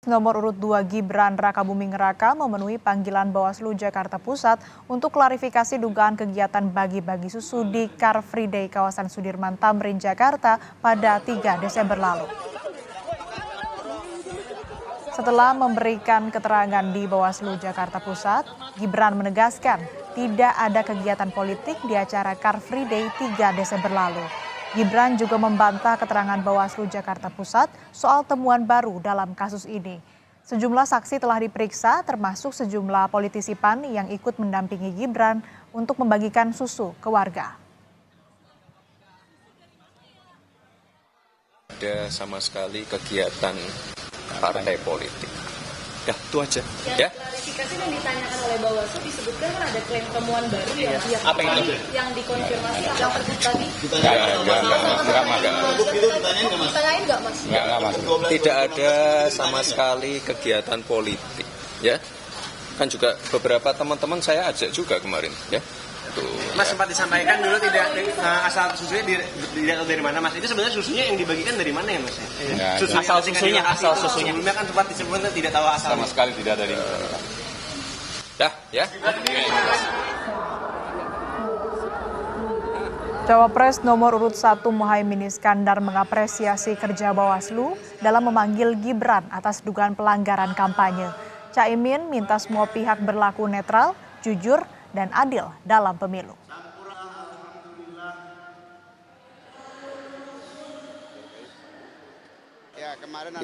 Nomor urut 2 Gibran Rakabuming Raka memenuhi panggilan Bawaslu Jakarta Pusat untuk klarifikasi dugaan kegiatan bagi-bagi susu di Car Free Day kawasan Sudirman Tamrin, Jakarta pada 3 Desember lalu. Setelah memberikan keterangan di Bawaslu Jakarta Pusat, Gibran menegaskan tidak ada kegiatan politik di acara Car Free Day 3 Desember lalu. Gibran juga membantah keterangan Bawaslu Jakarta Pusat soal temuan baru dalam kasus ini. Sejumlah saksi telah diperiksa, termasuk sejumlah politisi PAN yang ikut mendampingi Gibran untuk membagikan susu ke warga. Ada sama sekali kegiatan partai politik. Ya, itu aja. Ya. Klarifikasi yang ditanyakan oleh Bawaslu disebutkan kan ada klaim temuan baru yang dikonfirmasi yang terbit tadi. Ditanyain nggak mas? Tidak ada sama sekali kegiatan politik. Ya, kan juga beberapa teman-teman saya ajak juga kemarin. Ya. Mas sempat disampaikan dulu tidak asal susunya tidak tahu dari mana mas. Itu sebenarnya susunya yang dibagikan dari mana ya mas? Asal susunya. Sebelumnya kan sempat disebutkan tidak tahu asal. Sama sekali tidak dari. Ya. Cawapres nomor urut 1 Muhaimin Iskandar mengapresiasi kerja Bawaslu dalam memanggil Gibran atas dugaan pelanggaran kampanye. Caimin minta semua pihak berlaku netral, jujur, dan adil dalam pemilu.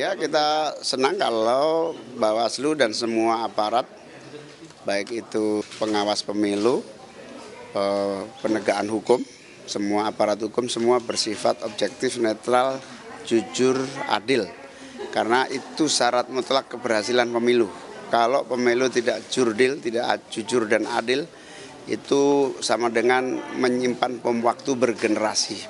Ya, kita senang kalau Bawaslu dan semua aparat, baik itu pengawas pemilu, penegakan hukum, semua aparat hukum, semua bersifat objektif, netral, jujur, adil. Karena itu syarat mutlak keberhasilan pemilu. Kalau pemilu tidak jurdil, tidak jujur dan adil, itu sama dengan menyimpan bom waktu bergenerasi.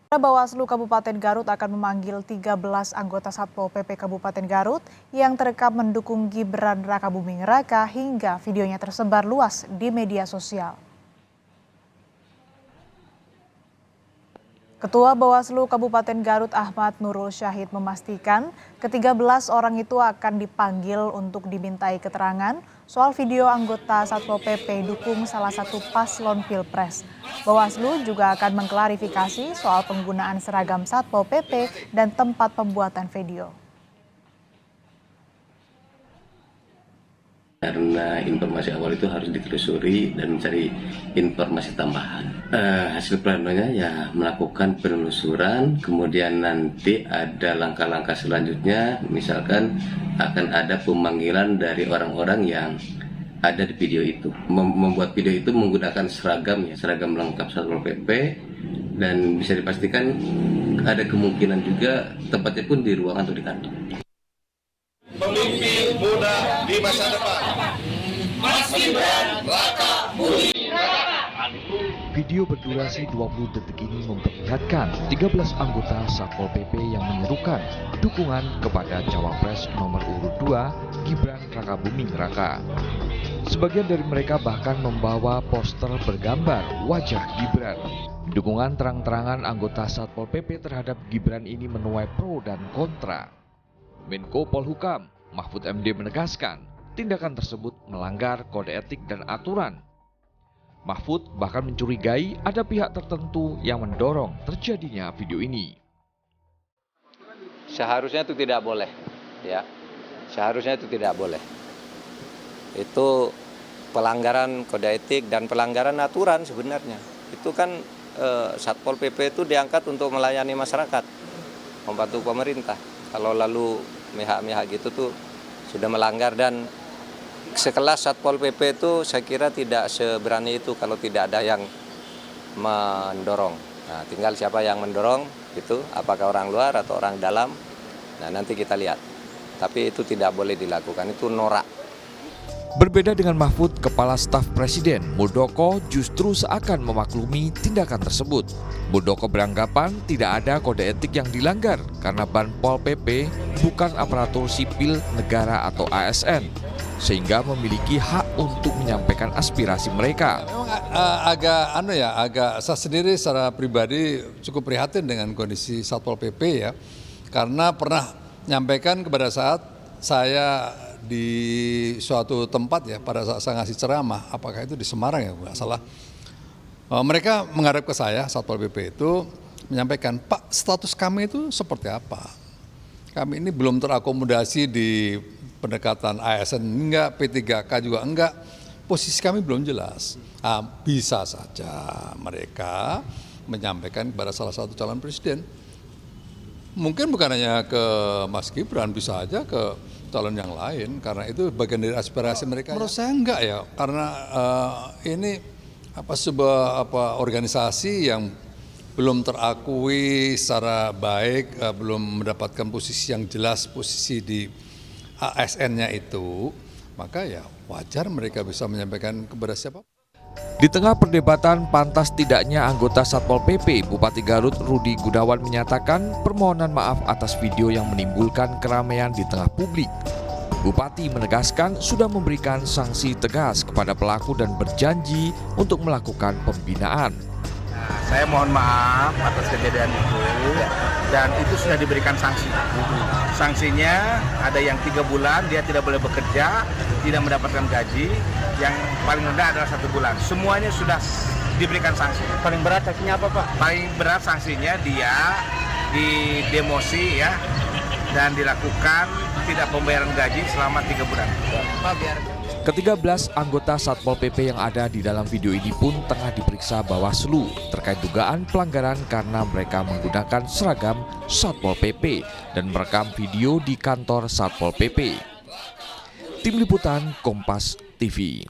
Bawaslu Kabupaten Garut akan memanggil 13 anggota Satpol PP Kabupaten Garut yang terekam mendukung Gibran Rakabuming Raka hingga videonya tersebar luas di media sosial. Ketua Bawaslu Kabupaten Garut Ahmad Nurul Syahid memastikan ke-13 orang itu akan dipanggil untuk dimintai keterangan soal video anggota Satpol PP dukung salah satu paslon Pilpres. Bawaslu juga akan mengklarifikasi soal penggunaan seragam Satpol PP dan tempat pembuatan video. Karena informasi awal itu harus ditelusuri dan mencari informasi tambahan. Hasil planonya ya melakukan penelusuran, kemudian nanti ada langkah-langkah selanjutnya, misalkan akan ada pemanggilan dari orang-orang yang ada di video itu. Membuat video itu menggunakan seragam lengkap Satpol PP, dan bisa dipastikan ada kemungkinan juga tempatnya pun di ruangan atau di kantor. Pemimpin muda di masa depan, Mas Gibran Rakabuming Raka. Video berdurasi 20 detik ini memperlihatkan 13 anggota Satpol PP yang menyerukan dukungan kepada Cawapres nomor urut 2 Gibran Rakabuming Raka. Sebagian dari mereka bahkan membawa poster bergambar wajah Gibran. Dukungan terang-terangan anggota Satpol PP terhadap Gibran ini menuai pro dan kontra. Menko Polhukam Mahfud MD menegaskan tindakan tersebut melanggar kode etik dan aturan. Mahfud bahkan mencurigai ada pihak tertentu yang mendorong terjadinya video ini. Seharusnya itu tidak boleh, ya. Seharusnya itu tidak boleh. Itu pelanggaran kode etik dan pelanggaran aturan sebenarnya. Itu kan Satpol PP itu diangkat untuk melayani masyarakat, membantu pemerintah. Kalau lalu mihak-mihak gitu tuh sudah melanggar, dan sekelas Satpol PP itu saya kira tidak seberani itu kalau tidak ada yang mendorong. Nah, tinggal siapa yang mendorong itu, apakah orang luar atau orang dalam. Nah, nanti kita lihat. Tapi itu tidak boleh dilakukan, itu norak. Berbeda dengan Mahfud, Kepala Staf Presiden Muldoko justru seakan memaklumi tindakan tersebut. Muldoko beranggapan tidak ada kode etik yang dilanggar karena Banpol PP bukan aparatur sipil negara atau ASN, sehingga memiliki hak untuk menyampaikan aspirasi mereka. Memang agak saya sendiri secara pribadi cukup prihatin dengan kondisi Satpol PP ya, karena pernah menyampaikan kepada saat saya di suatu tempat ya, pada saat saya ngasih ceramah, apakah itu di Semarang ya, nggak salah. Mereka menghadap ke saya, Satpol PP itu menyampaikan, Pak, status kami itu seperti apa? Kami ini belum terakomodasi di pendekatan ASN enggak, P3K juga enggak, posisi kami belum jelas. Bisa saja mereka menyampaikan kepada salah satu calon presiden. Mungkin bukan hanya ke Mas Gibran, bisa aja ke calon yang lain, karena itu bagian dari aspirasi mereka. Menurut saya enggak ya, karena ini sebuah organisasi yang belum terakui secara baik, belum mendapatkan posisi yang jelas, posisi di ASN-nya itu, maka ya wajar mereka bisa menyampaikan kepada siapa. Di tengah perdebatan pantas tidaknya anggota Satpol PP, Bupati Garut Rudi Gunawan menyatakan permohonan maaf atas video yang menimbulkan keramaian di tengah publik. Bupati menegaskan sudah memberikan sanksi tegas kepada pelaku dan berjanji untuk melakukan pembinaan. Saya mohon maaf atas kejadian itu, dan itu sudah diberikan sanksi. Sanksinya ada yang 3 bulan dia tidak boleh bekerja, tidak mendapatkan gaji, yang paling rendah adalah 1 bulan. Semuanya sudah diberikan sanksi. Paling berat sanksinya apa, Pak? Paling berat sanksinya dia didemosi ya, dan dilakukan tidak pembayaran gaji selama 3 bulan. Ke-13 anggota Satpol PP yang ada di dalam video ini pun tengah diperiksa Bawaslu terkait dugaan pelanggaran karena mereka menggunakan seragam Satpol PP dan merekam video di kantor Satpol PP. Tim Liputan Kompas TV.